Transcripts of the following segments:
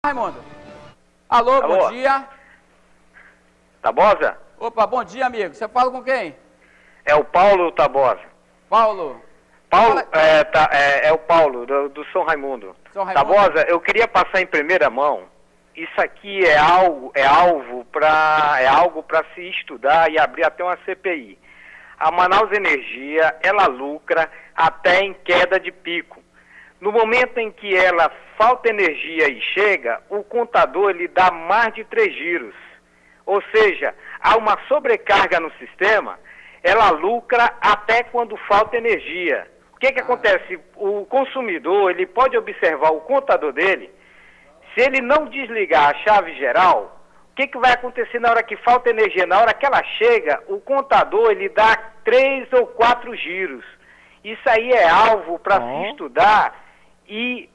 Raimundo. Alô, bom dia. Tabosa? Opa, bom dia, amigo. Você fala com quem? É o Paulo Tabosa. Paulo. Paulo, é o Paulo, do São Raimundo. São Raimundo. Tabosa, eu queria passar em primeira mão. Isso aqui é algo para se estudar e abrir até uma CPI. A Manaus Energia, ela lucra até em queda de pico. No momento em que ela falta energia e chega, o contador ele dá mais de 3 giros. Ou seja, há uma sobrecarga no sistema, ela lucra até quando falta energia. O que acontece? O consumidor ele pode observar o contador dele. Se ele não desligar a chave geral, o que vai acontecer na hora que falta energia? Na hora que ela chega, o contador ele dá 3 ou 4 giros. Isso aí é alvo para se estudar. E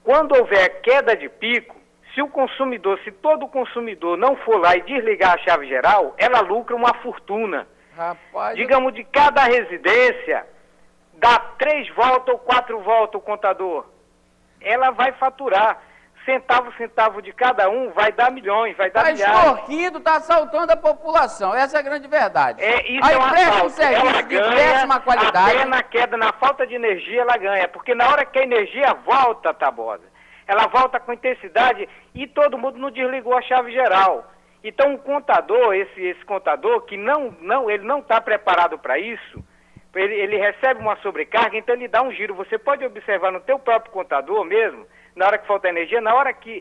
quando houver queda de pico, se todo consumidor não for lá e desligar a chave geral, ela lucra uma fortuna. Rapaz, digamos, de cada residência, dá 3 voltas ou 4 voltas o contador. Ela vai faturar. Centavo de cada um vai dar milhões, vai dar milhares. Está extorquindo, está assaltando a população. Essa é a grande verdade. Isso aí é um presta um assalto. serviço Ela de péssima qualidade. Até na queda, na falta de energia, ela ganha. Porque na hora que a energia volta, Tabosa, ela volta com intensidade e todo mundo não desligou a chave geral. Então o contador, esse contador, que ele não está preparado para isso, ele recebe uma sobrecarga, então ele dá um giro. Você pode observar no teu próprio contador mesmo, na hora que falta energia, na hora que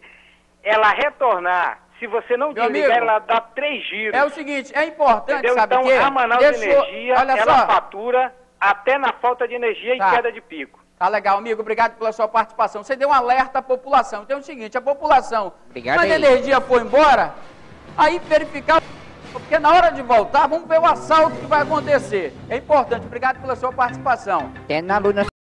ela retornar, se você não desligar, ela dá 3 giros. É o seguinte, é importante, entendeu? sabe Então, o quê? a Manaus Energia, ela fatura até na falta de energia e queda de pico. Tá legal, amigo. Obrigado pela sua participação. Você deu um alerta à população. Então é o seguinte, a população, quando a energia for embora, aí verificar, porque na hora de voltar, vamos ver o assalto que vai acontecer. É importante. Obrigado pela sua participação. Tem na Luna.